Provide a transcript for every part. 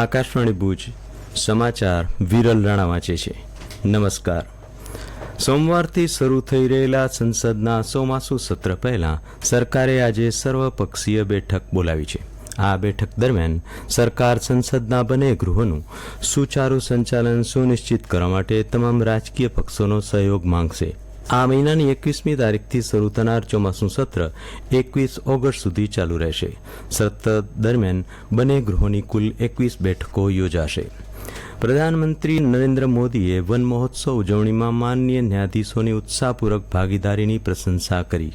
આકાશવાણી ભુજ સમાચાર વિરલ રાણા વાંચે છે. નમસ્કાર. સોમવારથી શરૂ થઈ રહેલા સંસદના ચોમાસુ સત્ર પહેલા સરકારે આજે સર્વપક્ષીય બેઠક બોલાવી છે. આ બેઠક દરમિયાન સરકાર સંસદના બંને ગૃહોનું સુચારુ સંચાલન સુનિશ્ચિત કરવા માટે તમામ રાજકીય પક્ષોનો સહયોગ માંગશે. આ મહિનાની 21મી તારીખથી શરૂ થનાર ચોમાસું સત્ર 21 ઓગસ્ટ સુધી ચાલુ રહેશે. સત્ર દરમિયાન બંને ગૃહોની કુલ 21 બેઠકો યોજાશે. પ્રધાનમંત્રી નરેન્દ્ર મોદીએ વન મહોત્સવ ઉજવણીમાં માનનીય ન્યાયાધીશોની ઉત્સાહપૂર્વક ભાગીદારીની પ્રશંસા કરી.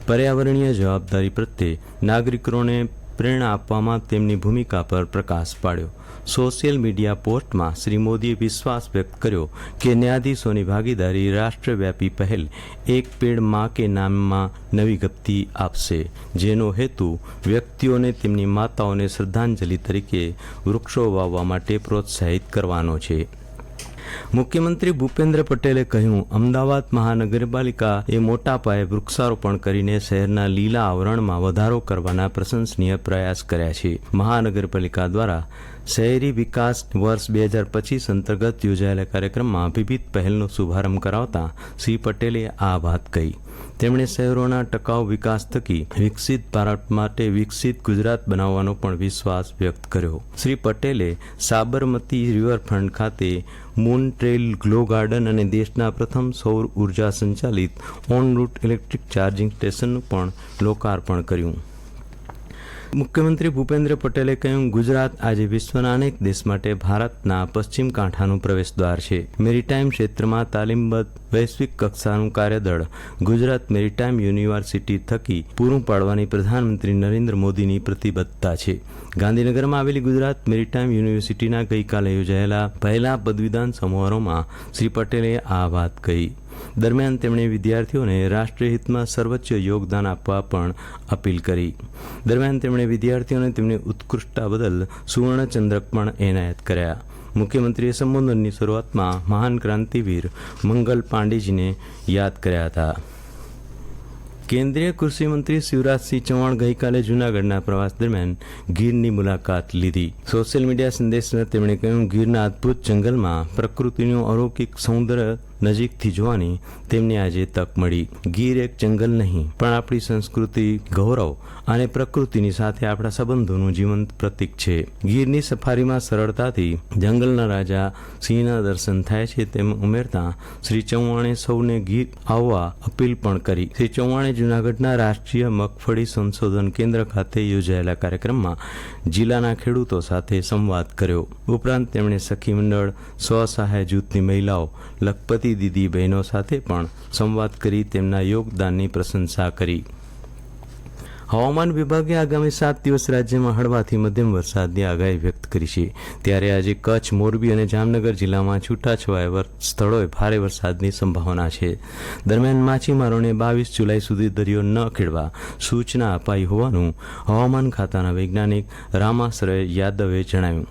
પર્યાવરણીય જવાબદારી પ્રત્યે નાગરિકોને પ્રેરણા આપવામાં તેમની ભૂમિકા પર પ્રકાશ પાડ્યો. સોશિયલ મીડિયા પોસ્ટમાં શ્રી મોદીએ વિશ્વાસ વ્યક્ત કર્યો કે ન્યાયાધીશોની ભાગીદારી રાષ્ટ્રવ્યાપી પહેલ એક પેડ માં કે નામમાં નવી ગતિ આપશે, જેનો હેતુ વ્યક્તિઓને તેમની માતાઓને શ્રદ્ધાંજલિ તરીકે વૃક્ષો વાવવા માટે પ્રોત્સાહિત કરવાનો છે. મુખ્યમંત્રી ભૂપેન્દ્ર પટેલે કહ્યું, અમદાવાદ મહાનગરપાલિકા એ મોટા પાયે વૃક્ષારોપણ કરીને શહેરના લીલા આવરણમાં વધારો કરવાના પ્રશંસનીય પ્રયાસ કર્યા છે. મહાનગરપાલિકા દ્વારા શહેરી વિકાસ વર્ષ 2025 અંતર્ગત યોજાયેલા કાર્યક્રમમાં વિવિધ પહેલનો શુભારંભ કરાવતા શ્રી પટેલે આ વાત કહી. તેમણે શહેરોના ટકાઉ વિકાસ થકી વિકસિત ભારત માટે વિકસિત ગુજરાત બનાવવાનો પણ વિશ્વાસ વ્યક્ત કર્યો. શ્રી પટેલે સાબરમતી રિવરફ્રન્ટ ખાતે મૂન ટ્રેલ ગ્લો ગાર્ડન અને દેશના પ્રથમ સૌર ઉર્જા સંચાલિત ઓન રૂટ ઇલેક્ટ્રિક ચાર્જિંગ સ્ટેશનનું પણ લોકાર્પણ કર્યું. મુખ્યમંત્રી ભૂપેન્દ્ર પટેલે કહ્યું, ગુજરાત આજે વિશ્વના અનેક દેશ માટે ભારતના પશ્ચિમ કાંઠાનું પ્રવેશદ્વાર છે. મેરીટાઈમ ક્ષેત્રમાં તાલીમબદ્ધ વૈશ્વિક કક્ષાનું કાર્યદળ ગુજરાત મેરીટાઈમ યુનિવર્સિટી થકી પૂરું પાડવાની પ્રધાનમંત્રી નરેન્દ્ર મોદીની પ્રતિબદ્ધતા છે. ગાંધીનગરમાં આવેલી ગુજરાત મેરીટાઈમ યુનિવર્સિટીના ગઈકાલે યોજાયેલા પહેલા પદવીદાન સમારોહમાં શ્રી પટેલે આ વાત કહી. દરમિયાન તેમણે વિદ્યાર્થીઓને રાષ્ટ્રીય હિતમાં સર્વોચ્ચ યોગદાન આપવા પણ અપીલ કરી. દરમિયાન તેમણે વિદ્યાર્થીઓને તેમની ઉત્કૃષ્ટતા બદલ સુવર્ણચંદ્રક પણ એનાયત કર્યા. મુખ્યમંત્રીએ સંબોધનની શરૂઆતમાં મહાન ક્રાંતિવીર મંગલ પાંડેજીને યાદ કર્યા હતા. કેન્દ્રીય કૃષિમંત્રી શિવરાજસિંહ ચૌહાણ ગઈકાલે જૂનાગઢના પ્રવાસ દરમિયાન ગીરની મુલાકાત લીધી. સોશિયલ મીડિયા સંદેશમાં તેમણે કહ્યું, ગીરના અદભુત જંગલમાં પ્રકૃતિનું અલૌકિક સૌંદર્ય નજીકથી જોવાની તેમને આજે તક મળી. ગીર એક જંગલ નહીં, પણ આપણી સંસ્કૃતિ, ગૌરવ અને પ્રકૃતિની સાથે આપણા સંબંધોનું જીવંત પ્રતીક છે. ગીરની સફારીમાં સરળતાથી જંગલના રાજા સિંહના દર્શન થાય છે તેમ ઉમેરતા શ્રી ચૌહાણે સૌને ગીર આવવા અપીલ પણ કરી. શ્રી ચૌહાણે જૂનાગઢના રાષ્ટ્રીય મગફળી સંશોધન કેન્દ્ર ખાતે યોજાયેલા કાર્યક્રમમાં જિલ્લાના ખેડૂતો સાથે સંવાદ કર્યો. ઉપરાંત તેમણે સખી મંડળ, સ્વસહાય જૂથની મહિલાઓ, લખપતિ દીદી બહેનો સાથે પણ સંવાદ કરી તેમના યોગદાનની પ્રશંસા કરી. હવામાન વિભાગે આગામી 7 દિવસ રાજ્યમાં હળવાથી મધ્યમ વરસાદની આગાહી વ્યક્ત કરી છે. ત્યારે આજે કચ્છ, મોરબી અને જામનગર જિલ્લામાં છૂટાછવાયા સ્થળોએ ભારે વરસાદની સંભાવના છે. દરમિયાન માછીમારોને 22 જુલાઈ સુધી દરિયો ન ખેડવા સૂચના અપાઈ હોવાનું હવામાન ખાતાના વૈજ્ઞાનિક રામાશ્રય યાદવે જણાવ્યું.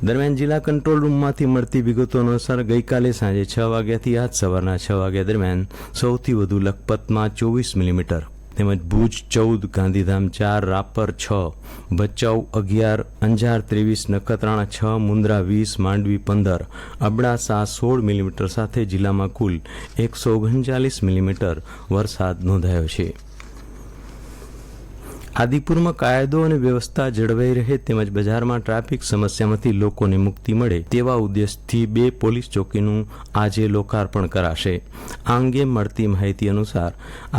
દરમિયાન જિલ્લા કંટ્રોલ રૂમમાંથી મળતી વિગતો અનુસાર ગઈકાલે સાંજે 6 વાગ્યાથી આજ સવારના 6 વાગ્યા દરમિયાન સૌથી વધુ લખપતમાં 24 મિલીમીટર, તેમજ ભુજ 14, ગાંધીધામ 4, રાપર 6, ભચાઉ 11, અંજાર 23, નખત્રાણા 6, મુન્દ્રા 20, માંડવી 15, અબડાસા 16 મિલીમીટર સાથે જિલ્લામાં કુલ 139 મિલીમીટર વરસાદ નોંધાયો છે. આદિપુરમાં કાયદો અને વ્યવસ્થા જળવાઈ રહે તેમજ બજારમાં ટ્રાફિક સમસ્યામાંથી લોકોને મુક્તિ મળે તેવા ઉદ્દેશથી 2 પોલીસ ચોકીનું આજે લોકાર્પણ કરાશે. આ અંગે મળતી માહિતી અનુસાર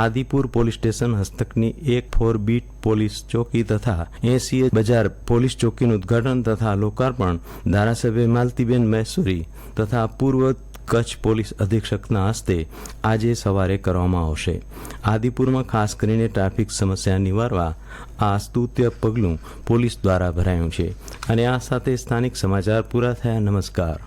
આદિપુર પોલીસ સ્ટેશન હસ્તકની 1 બીટ પોલીસ ચોકી તથા 80 બજાર પોલીસ ચોકીનું ઉદ્ઘાટન તથા લોકાર્પણ ધારાસભ્ય માલતીબેન મહેશ્વરી તથા પૂર્વ કચ્છ પોલીસ અધિક્ષકના હસ્તે આજે સવારે કરવામાં આવશે. આદિપુરમાં ખાસ કરીને ટ્રાફિક સમસ્યા નિવારવા આ સ્તુત્ય પગલું પોલીસ દ્વારા ભરાયું છે. અને આ સાથે સ્થાનિક સમાચાર પૂરા થયા. નમસ્કાર.